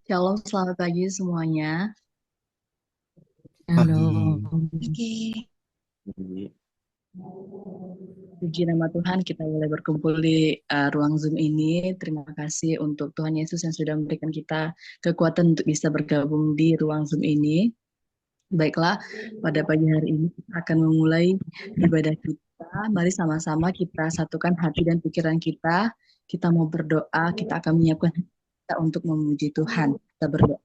Shalom, selamat pagi semuanya. Pagi. Oke. Puji nama Tuhan, kita boleh berkumpul di ruang Zoom ini. Terima kasih untuk Tuhan Yesus yang sudah memberikan kita kekuatan untuk bisa bergabung di ruang Zoom ini. Baiklah, pada pagi hari ini kita akan memulai ibadah kita. Mari sama-sama kita satukan hati dan pikiran kita. Kita mau berdoa, kita akan menyiapkan hati kita untuk memuji Tuhan. Kita berdoa.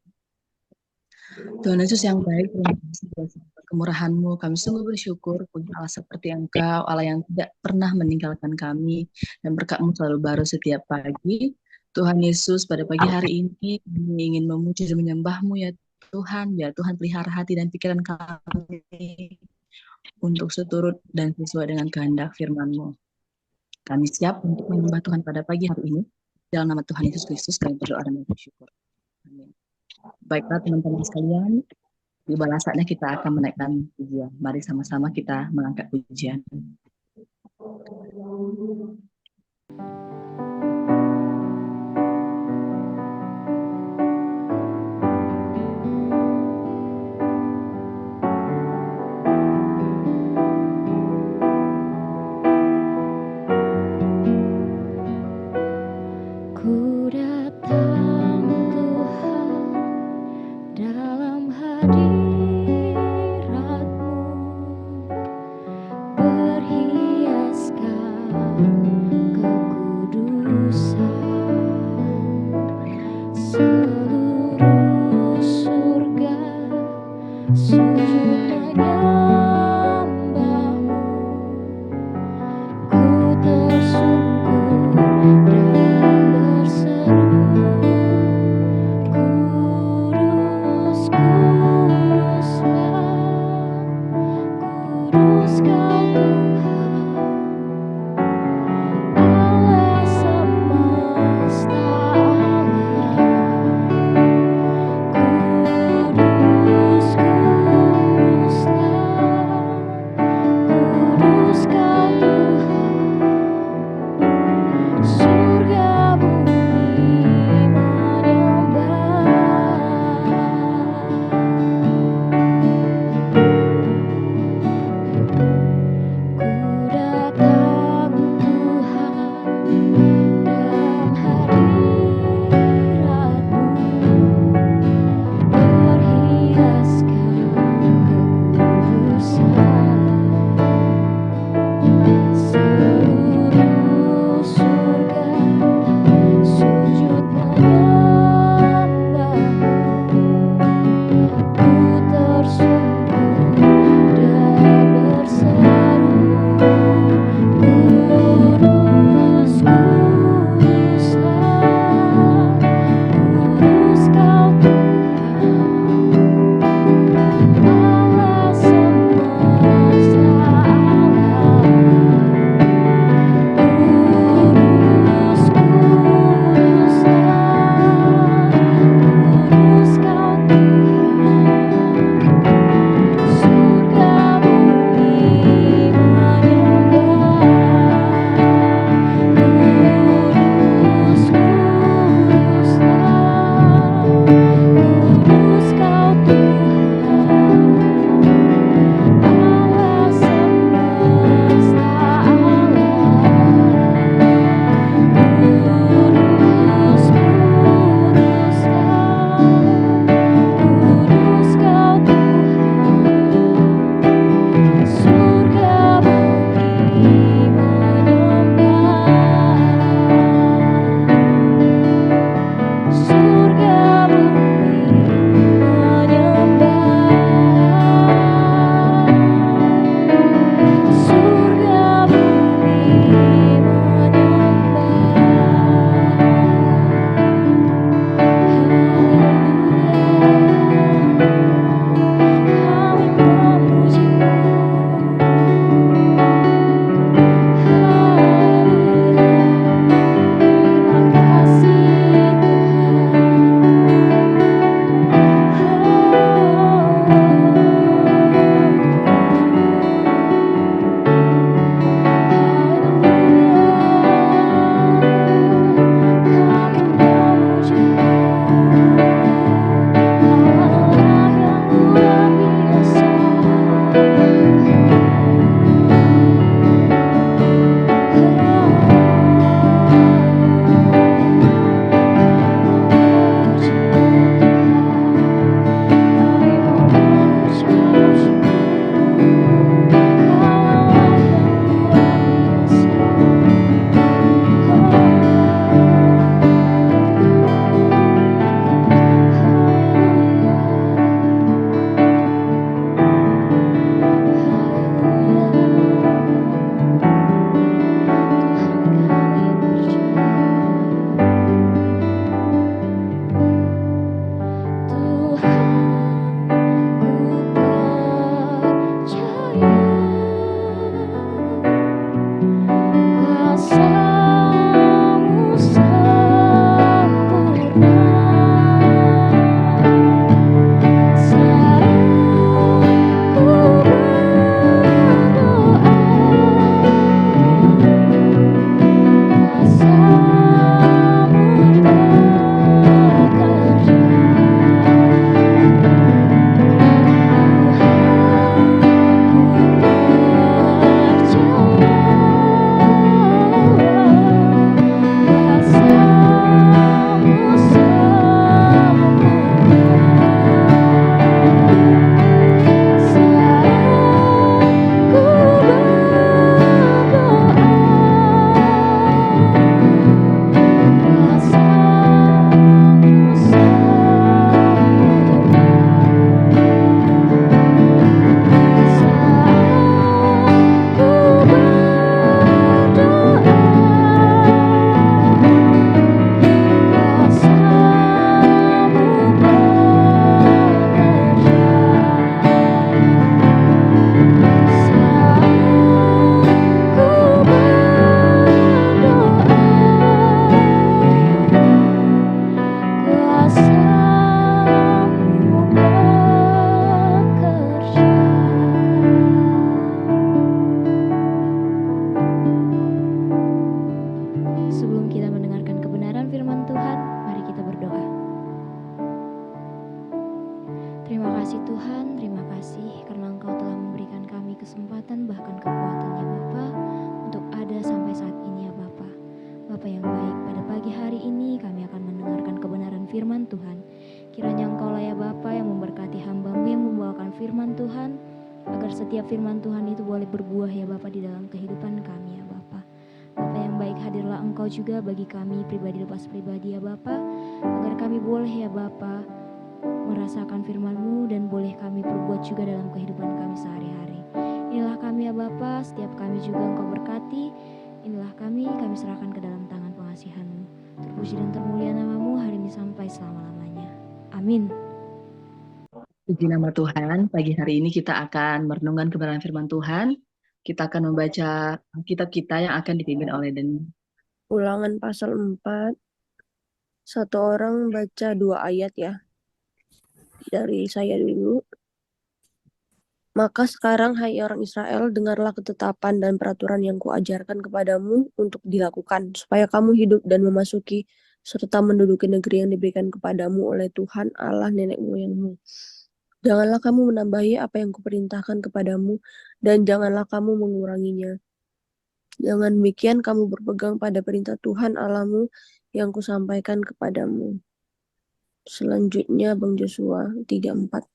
Tuhan Yesus yang baik, terima kasih atas kemurahan-Mu. Kami sungguh bersyukur punya Allah seperti Engkau, Allah yang tidak pernah meninggalkan kami, dan berkat-Mu selalu baru setiap pagi. Tuhan Yesus, pada pagi hari ini kami ingin memuji dan menyembah-Mu ya Tuhan. Ya Tuhan, pelihara hati dan pikiran kami untuk seturut dan sesuai dengan kehendak firman-Mu. Kami siap untuk menyembah Tuhan pada pagi hari ini. Dalam nama Tuhan Yesus Kristus kami berdoa dan bersyukur. Amin. Baiklah teman-teman sekalian, tiba saatnya kita akan menaikkan pujian. Mari sama-sama kita mengangkat pujian. Ku datang Tuhan dalam hadirat-Mu, berhiaskan kekudusan. Seluruh surga sujud menyembah-Mu. Ku tersungkur dan berseru, Kudus, kuduslah, kudus Kau Tuhan, Allah semesta alam. Kudus, kuduslah, kudus Kau Tuhan, surga bumi menyembah. Ku datang Tuhan dalam hadirat-Mu, berhiaskan kekudusan. Seluruh surga sujud menyembah-Mu. Ku tersungkur dan berseru, Kudus, kuduslah, kudus Kau Tuhan, Allah semesta alam. setiap firman Tuhan itu boleh berbuah ya Bapa di dalam kehidupan kami ya Bapa. Bapa yang baik, hadirlah Engkau juga bagi kami pribadi lepas pribadi ya Bapa, agar kami boleh ya Bapa merasakan firman-Mu dan boleh kami perbuat juga dalam kehidupan kami sehari-hari. Inilah kami ya Bapa, setiap kami juga Engkau berkati. Inilah kami serahkan ke dalam tangan pengasihan-Mu. Terpuji dan termulia nama-Mu hari ini sampai selama-lamanya. Amin. Puji nama Tuhan, pagi hari ini kita akan merenungkan kebenaran firman Tuhan. Kita akan membaca kitab kita yang akan dipimpin oleh Deni. Ulangan pasal 4, satu orang baca 2 ayat ya. Dari saya dulu. Maka sekarang, hai orang Israel, dengarlah ketetapan dan peraturan yang kuajarkan kepadamu untuk dilakukan, supaya kamu hidup dan memasuki serta menduduki negeri yang diberikan kepadamu oleh Tuhan Allah nenek moyangmu. Janganlah kamu menambahi apa yang kuperintahkan kepadamu, dan janganlah kamu menguranginya. Jangan demikian kamu berpegang pada perintah Tuhan Allahmu yang kusampaikan kepadamu. Selanjutnya Bang Joshua 3:4.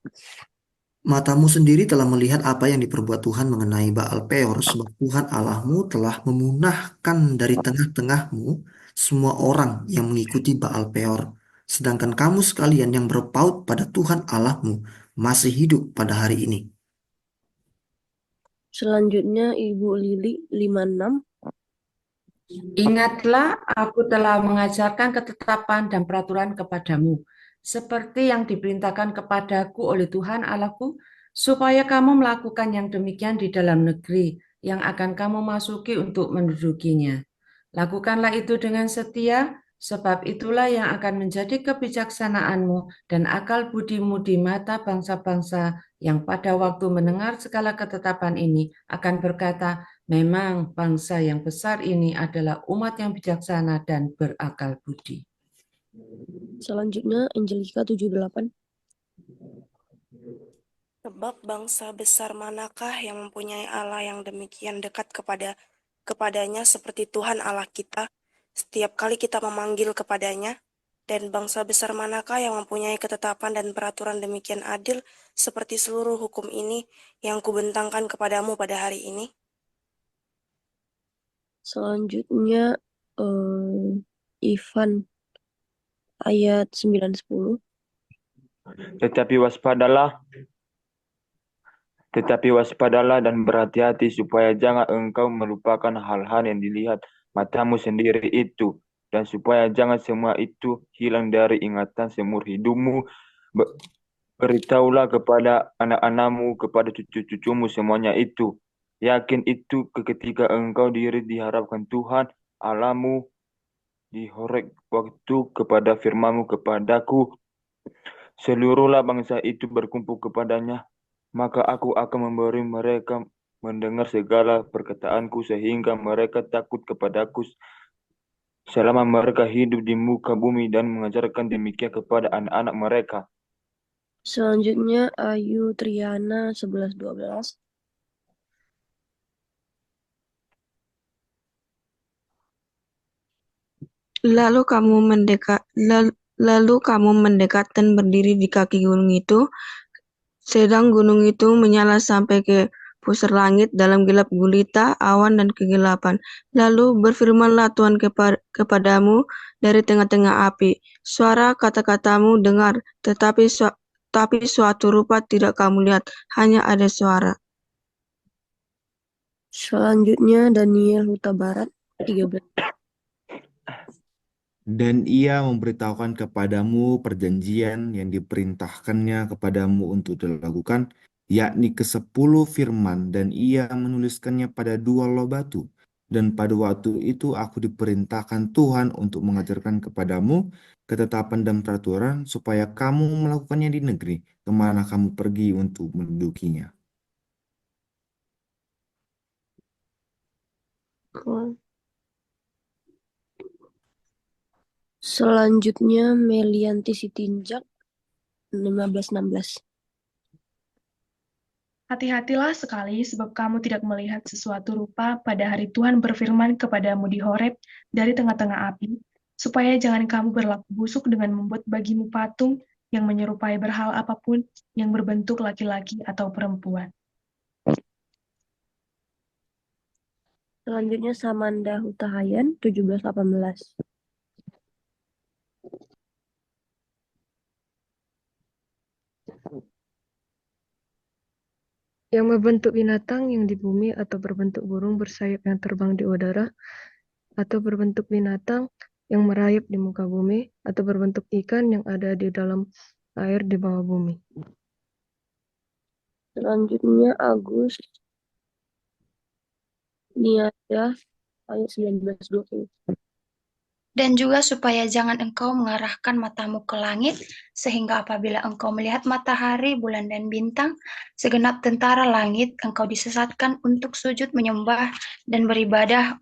Matamu sendiri telah melihat apa yang diperbuat Tuhan mengenai Baal Peor, sebab Tuhan Allahmu telah memunahkan dari tengah-tengahmu semua orang yang mengikuti Baal Peor. Sedangkan kamu sekalian yang berpaut pada Tuhan Allahmu masih hidup pada hari ini. Selanjutnya Ibu Lili 5:6. Ingatlah, aku telah mengajarkan ketetapan dan peraturan kepadamu, seperti yang diperintahkan kepadaku oleh Tuhan Allahku, supaya kamu melakukan yang demikian di dalam negeri yang akan kamu masuki untuk mendudukinya. Lakukanlah itu dengan setia, sebab itulah yang akan menjadi kebijaksanaanmu dan akal budimu di mata bangsa-bangsa yang pada waktu mendengar segala ketetapan ini akan berkata, memang bangsa yang besar ini adalah umat yang bijaksana dan berakal budi. Selanjutnya Angelika 7:8. Sebab bangsa besar manakah yang mempunyai Allah yang demikian dekat kepadanya seperti Tuhan Allah kita, setiap kali kita memanggil kepadanya? Dan bangsa besar manakah yang mempunyai ketetapan dan peraturan demikian adil seperti seluruh hukum ini yang kubentangkan kepadamu pada hari ini? Selanjutnya Ivan ayat 9-10. Tetapi waspadalah dan berhati-hati supaya jangan engkau melupakan hal-hal yang dilihat matamu sendiri itu, dan supaya jangan semua itu hilang dari ingatan seumur hidupmu. Beritahulah kepada anak-anakmu, kepada cucu-cucumu semuanya itu. Yakin itu ketika engkau diri diharapkan Tuhan Allahmu di Horeb waktu kepada firman-Mu kepadaku. Seluruhlah bangsa itu berkumpul kepadanya, maka aku akan memberi mereka mendengar segala perkataanku sehingga mereka takut kepadaku selama mereka hidup di muka bumi dan mengajarkan demikian kepada anak-anak mereka. Selanjutnya Ayu Triana 11-12. Lalu kamu mendekat dan berdiri di kaki gunung itu, sedang gunung itu menyala sampai ke pusar langit dalam gelap gulita, awan dan kegelapan. Lalu berfirmanlah Tuhan kepadamu dari tengah-tengah api. Suara kata-katamu dengar, tetapi suatu rupa tidak kamu lihat, hanya ada suara. Selanjutnya Daniel Huta Barat 13. Dan ia memberitahukan kepadamu perjanjian yang diperintahkannya kepadamu untuk dilakukan, yakni ke-10 firman, dan ia menuliskannya pada 2 loh batu. Dan pada waktu itu aku diperintahkan Tuhan untuk mengajarkan kepadamu ketetapan dan peraturan, supaya kamu melakukannya di negeri kemana kamu pergi untuk mendudukinya. Selanjutnya Melianti Sitinjak 15-16. Hati-hatilah sekali, sebab kamu tidak melihat sesuatu rupa pada hari Tuhan berfirman kepadamu di Horeb dari tengah-tengah api, supaya jangan kamu berlaku busuk dengan membuat bagimu patung yang menyerupai berhala apapun yang berbentuk laki-laki atau perempuan. Selanjutnya Samanda Hutahayan 17-18. Yang membentuk binatang yang di bumi atau berbentuk burung bersayap yang terbang di udara atau berbentuk binatang yang merayap di muka bumi atau berbentuk ikan yang ada di dalam air di bawah bumi. Selanjutnya Agus Niada ayat 19-20. Dan juga supaya jangan engkau mengarahkan matamu ke langit, sehingga apabila engkau melihat matahari, bulan, dan bintang, segenap tentara langit, engkau disesatkan untuk sujud menyembah dan beribadah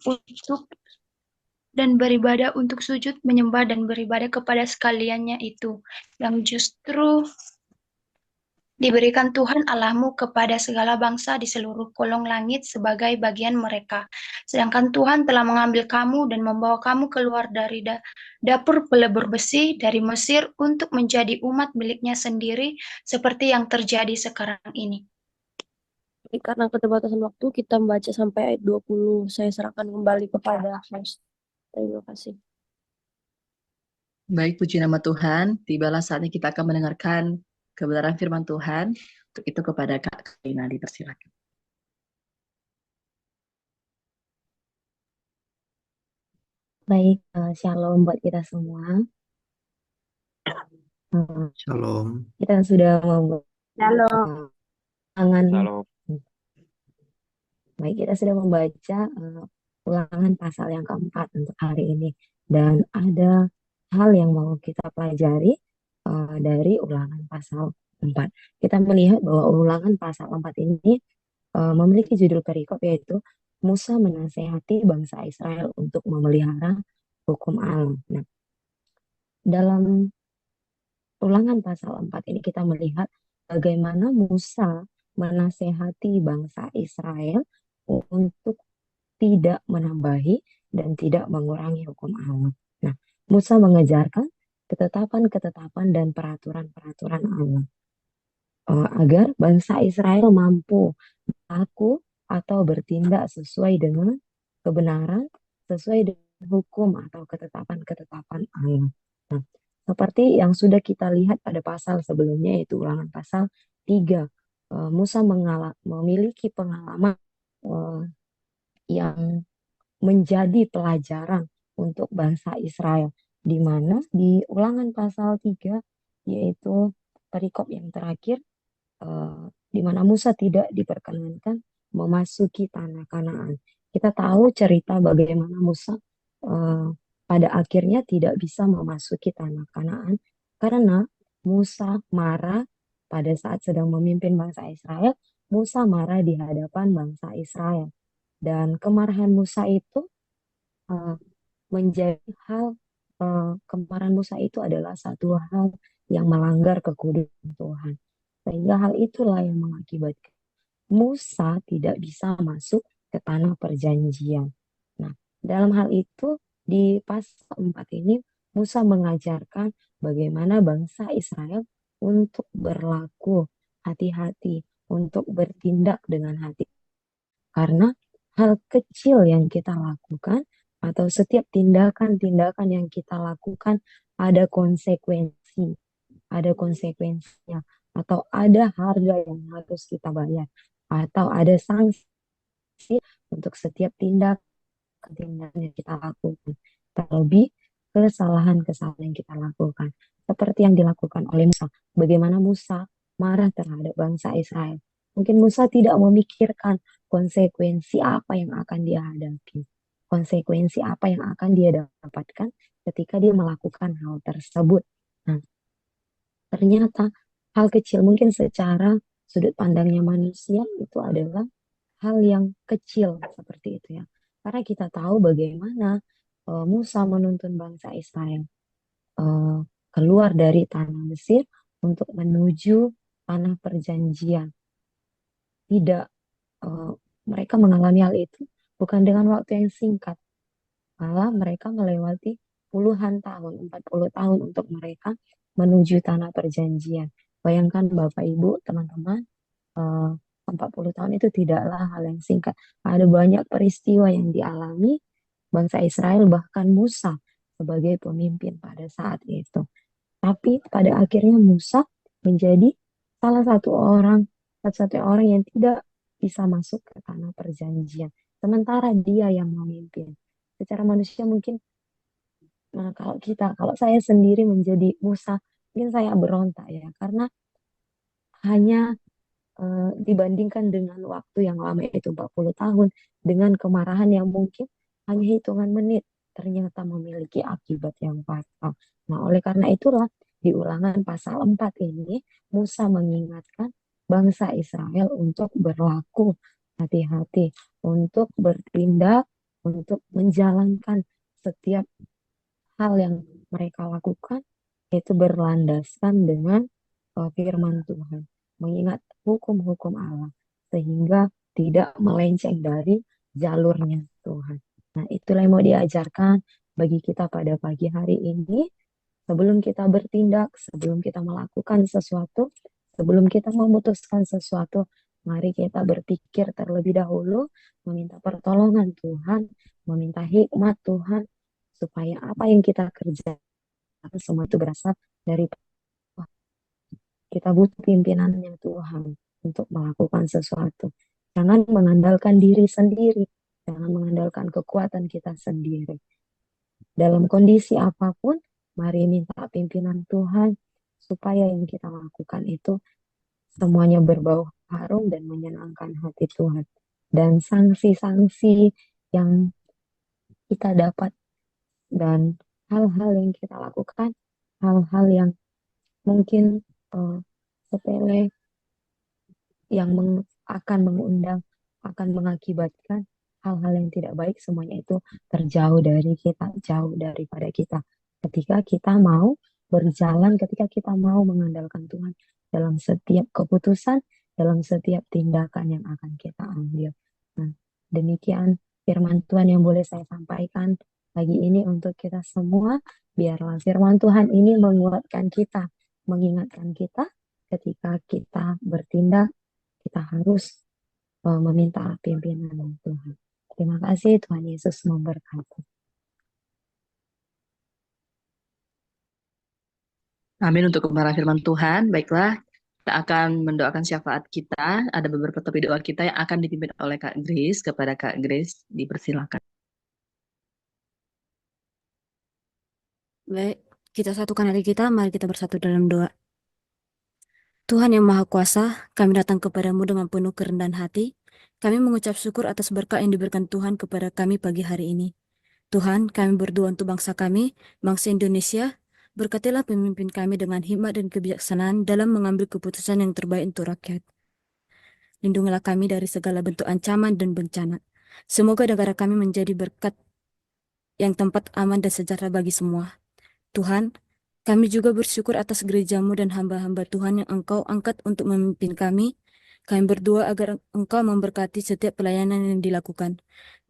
untuk sujud, menyembah, dan beribadah kepada sekaliannya itu, yang justru diberikan Tuhan Allahmu kepada segala bangsa di seluruh kolong langit sebagai bagian mereka. Sedangkan Tuhan telah mengambil kamu dan membawa kamu keluar dari dapur pelebur besi dari Mesir untuk menjadi umat miliknya sendiri seperti yang terjadi sekarang ini. Jadi karena keterbatasan waktu, kita membaca sampai ayat 20. Saya serahkan kembali kepada host. Terima kasih. Baik, puji nama Tuhan. Tibalah saatnya kita akan mendengarkan kebenaran firman Tuhan. Untuk itu kepada Kak Karina dipersilakan. Baik, shalom buat kita semua. Shalom. Kita sudah membaca Shalom. Shalom. Baik, kita sudah membaca ulangan pasal yang keempat untuk hari ini. Dan ada hal yang mau kita pelajari dari ulangan pasal 4. Kita melihat bahwa ulangan pasal 4 ini memiliki judul perikop yaitu Musa menasehati bangsa Israel untuk memelihara hukum Allah. Nah, dalam ulangan pasal 4 ini kita melihat bagaimana Musa menasehati bangsa Israel untuk tidak menambahi dan tidak mengurangi hukum Allah. Nah, Musa mengejarkan ketetapan-ketetapan dan peraturan-peraturan Allah agar bangsa Israel mampu berlaku atau bertindak sesuai dengan kebenaran, sesuai dengan hukum atau ketetapan-ketetapan Allah. Nah, seperti yang sudah kita lihat pada pasal sebelumnya, yaitu ulangan pasal 3. Musa memiliki pengalaman yang menjadi pelajaran untuk bangsa Israel, di mana di ulangan pasal 3, yaitu perikop yang terakhir, di mana Musa tidak diperkenankan memasuki tanah Kanaan. Kita tahu cerita bagaimana Musa pada akhirnya tidak bisa memasuki tanah Kanaan karena Musa marah pada saat sedang memimpin bangsa Israel. Musa marah di hadapan bangsa Israel, dan kemarahan Musa itu menjadi kemarahan Musa itu adalah satu hal yang melanggar kekudusan Tuhan. Sehingga hal itulah yang mengakibatkan Musa tidak bisa masuk ke tanah perjanjian. Nah, dalam hal itu di pasal 4 ini Musa mengajarkan bagaimana bangsa Israel untuk berlaku hati-hati, untuk bertindak dengan hati. Karena hal kecil yang kita lakukan atau setiap tindakan-tindakan yang kita lakukan ada konsekuensinya, atau ada harga yang harus kita bayar, atau ada sanksi untuk setiap tindakan yang kita lakukan. Terlebih kesalahan-kesalahan yang kita lakukan. Seperti yang dilakukan oleh Musa. Bagaimana Musa marah terhadap bangsa Israel. Mungkin Musa tidak memikirkan konsekuensi apa yang akan dia hadapi. Konsekuensi apa yang akan dia dapatkan ketika dia melakukan hal tersebut. Nah, ternyata hal kecil, mungkin secara sudut pandangnya manusia itu adalah hal yang kecil seperti itu ya. Karena kita tahu bagaimana Musa menuntun bangsa Israel keluar dari tanah Mesir untuk menuju tanah perjanjian. Tidak, mereka mengalami hal itu bukan dengan waktu yang singkat. Malah mereka melewati puluhan tahun, 40 tahun untuk mereka menuju tanah perjanjian. Bayangkan Bapak Ibu, teman-teman, 40 tahun itu tidaklah hal yang singkat. Ada banyak peristiwa yang dialami bangsa Israel, bahkan Musa sebagai pemimpin pada saat itu. Tapi pada akhirnya Musa menjadi salah satu orang, satu-satunya orang yang tidak bisa masuk ke tanah perjanjian. Sementara dia yang memimpin. Secara manusia mungkin, kalau saya sendiri menjadi Musa, mungkin saya berontak ya, karena hanya dibandingkan dengan waktu yang lama itu 40 tahun, dengan kemarahan yang mungkin hanya hitungan menit, ternyata memiliki akibat yang fatal. Nah, oleh karena itulah di Ulangan pasal 4 ini Musa mengingatkan bangsa Israel untuk berlaku hati-hati, untuk bertindak, untuk menjalankan setiap hal yang mereka lakukan itu berlandaskan dengan firman Tuhan, mengingat hukum-hukum Allah, sehingga tidak melenceng dari jalurnya Tuhan. Nah, itulah yang mau diajarkan bagi kita pada pagi hari ini. Sebelum kita bertindak, sebelum kita melakukan sesuatu, sebelum kita memutuskan sesuatu, mari kita berpikir terlebih dahulu, meminta pertolongan Tuhan, meminta hikmat Tuhan, supaya apa yang kita kerjakan semua itu berasal dari kita butuh pimpinannya Tuhan untuk melakukan sesuatu. Jangan mengandalkan diri sendiri, jangan mengandalkan kekuatan kita sendiri. Dalam kondisi apapun, mari minta pimpinan Tuhan supaya yang kita lakukan itu semuanya berbau harum dan menyenangkan hati Tuhan. Dan sanksi-sanksi yang kita dapat dan hal-hal yang kita lakukan, hal-hal yang mungkin sepele, yang akan mengundang, akan mengakibatkan hal-hal yang tidak baik, semuanya itu terjauh dari kita, jauh daripada kita. Ketika kita mau berjalan, ketika kita mau mengandalkan Tuhan dalam setiap keputusan, dalam setiap tindakan yang akan kita ambil. Nah, demikian firman Tuhan yang boleh saya sampaikan pagi ini untuk kita semua. Biarlah firman Tuhan ini menguatkan kita, mengingatkan kita ketika kita bertindak, kita harus meminta pimpinan Tuhan. Terima kasih, Tuhan Yesus memberkati. Amin untuk kebenaran firman Tuhan. Baiklah, kita akan mendoakan syafaat kita. Ada beberapa topik doa kita yang akan dipimpin oleh Kak Grace. Kepada Kak Grace, dipersilakan. Baik, kita satukan hati kita, mari kita bersatu dalam doa. Tuhan yang Maha Kuasa, kami datang kepadamu dengan penuh kerendahan hati. Kami mengucap syukur atas berkat yang diberikan Tuhan kepada kami pagi hari ini. Tuhan, kami berdoa untuk bangsa kami, bangsa Indonesia. Berkatilah pemimpin kami dengan hikmat dan kebijaksanaan dalam mengambil keputusan yang terbaik untuk rakyat. Lindungilah kami dari segala bentuk ancaman dan bencana. Semoga negara kami menjadi berkat yang tempat aman dan sejahtera bagi semua. Tuhan, kami juga bersyukur atas gerejamu dan hamba-hamba Tuhan yang Engkau angkat untuk memimpin kami. Kami berdoa agar Engkau memberkati setiap pelayanan yang dilakukan.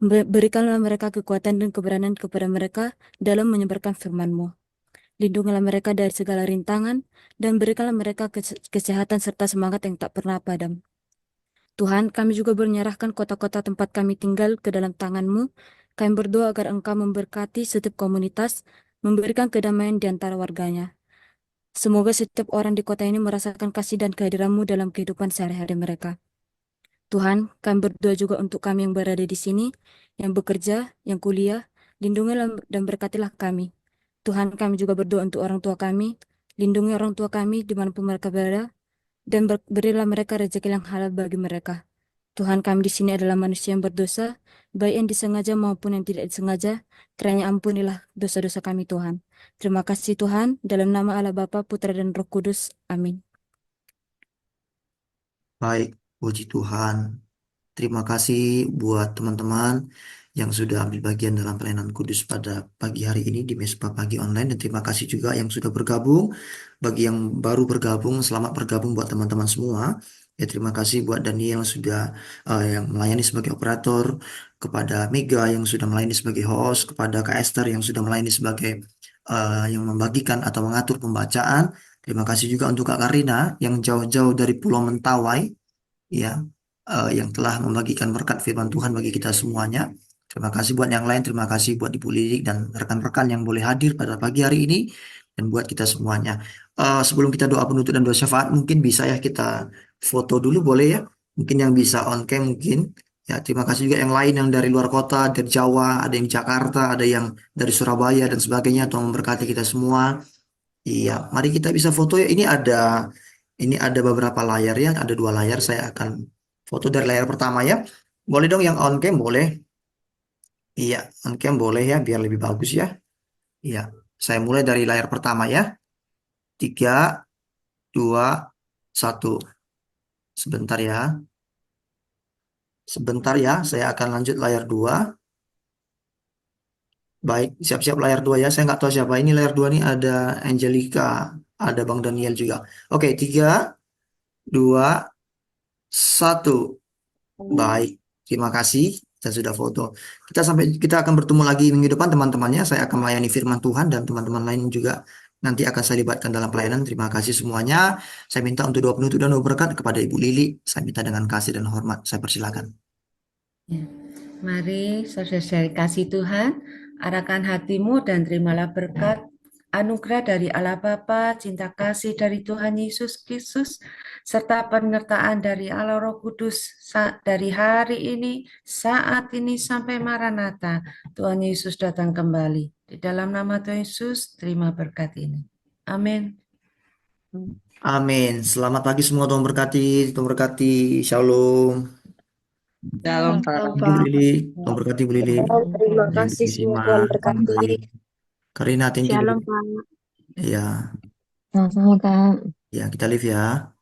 Berikanlah mereka kekuatan dan keberanian kepada mereka dalam menyebarkan firman-Mu. Lindungilah mereka dari segala rintangan dan berikanlah mereka kesehatan serta semangat yang tak pernah padam. Tuhan, kami juga menyerahkan kota-kota tempat kami tinggal ke dalam tangan-Mu. Kami berdoa agar Engkau memberkati setiap komunitas, memberikan kedamaian di antara warganya. Semoga setiap orang di kota ini merasakan kasih dan kehadiran-Mu dalam kehidupan sehari-hari mereka. Tuhan, kami berdoa juga untuk kami yang berada di sini, yang bekerja, yang kuliah, lindungilah dan berkatilah kami. Tuhan, kami juga berdoa untuk orang tua kami, lindungi orang tua kami dimanapun mereka berada, dan berilah mereka rezeki yang halal bagi mereka. Tuhan, kami di sini adalah manusia yang berdosa, baik yang disengaja maupun yang tidak disengaja. Kiranya ampunilah dosa-dosa kami, Tuhan. Terima kasih Tuhan, dalam nama Allah Bapa, Putra dan Roh Kudus. Amin. Baik, puji Tuhan. Terima kasih buat teman-teman yang sudah ambil bagian dalam pelayanan kudus pada pagi hari ini di Mesbah Pagi Online. Dan terima kasih juga yang sudah bergabung. Bagi yang baru bergabung, selamat bergabung buat teman-teman semua. Ya, terima kasih buat Daniel yang sudah yang melayani sebagai operator, kepada Mega yang sudah melayani sebagai host, kepada Kak Esther yang sudah melayani sebagai yang membagikan atau mengatur pembacaan. Terima kasih juga untuk Kak Karina yang jauh-jauh dari Pulau Mentawai, ya, yang telah membagikan berkat firman Tuhan bagi kita semuanya. Terima kasih buat yang lain, terima kasih buat Ibu Lilik dan rekan-rekan yang boleh hadir pada pagi hari ini dan buat kita semuanya. Sebelum kita doa penutup dan doa syafaat, mungkin bisa ya kita foto dulu, boleh ya? Mungkin yang bisa on cam mungkin. Ya, terima kasih juga yang lain yang dari luar kota, dari Jawa, ada yang Jakarta, ada yang dari Surabaya dan sebagainya. Tuhan memberkati kita semua. Iya, mari kita bisa foto ya. Ini ada beberapa layar ya, ada 2 layar. Saya akan foto dari layar pertama ya. Boleh dong yang on cam, boleh. Iya, on cam boleh ya, biar lebih bagus ya. Iya, saya mulai dari layar pertama ya. 3, 2, 1. Sebentar ya. Sebentar ya, saya akan lanjut layar 2. Baik, siap-siap layar 2 ya. Saya nggak tahu siapa ini layar 2 nih. Ada Angelica, ada Bang Daniel juga. Oke, 3, 2, 1. Baik, terima kasih. Saya sudah foto. Kita akan bertemu lagi minggu depan teman-temannya. Saya akan melayani firman Tuhan dan teman-teman lain juga nanti akan saya libatkan dalam pelayanan. Terima kasih semuanya. Saya minta untuk doa penutup dan doa berkat kepada Ibu Lili. Saya minta dengan kasih dan hormat. Saya persilakan. Ya. Mari saudara-saudari kasih Tuhan, arahkan hatimu dan terimalah berkat anugerah dari Allah Bapa, cinta kasih dari Tuhan Yesus Kristus, serta penyertaan dari Allah Roh Kudus dari hari ini, saat ini sampai Maranatha. Tuhan Yesus datang kembali. Di dalam nama Tuhan Yesus, terima berkat ini. Amin. Amin. Selamat pagi semua. Tuhan berkati. Tuhan berkati. Shalom. Shalom, Pak. Ibu Lili. Tuhan berkati Bu Lili. Terima kasih semua, Tuhan berkati. Karina, thank you. Shalom, Pak. Iya. Sama-sama, Kak. Ya, kita live ya.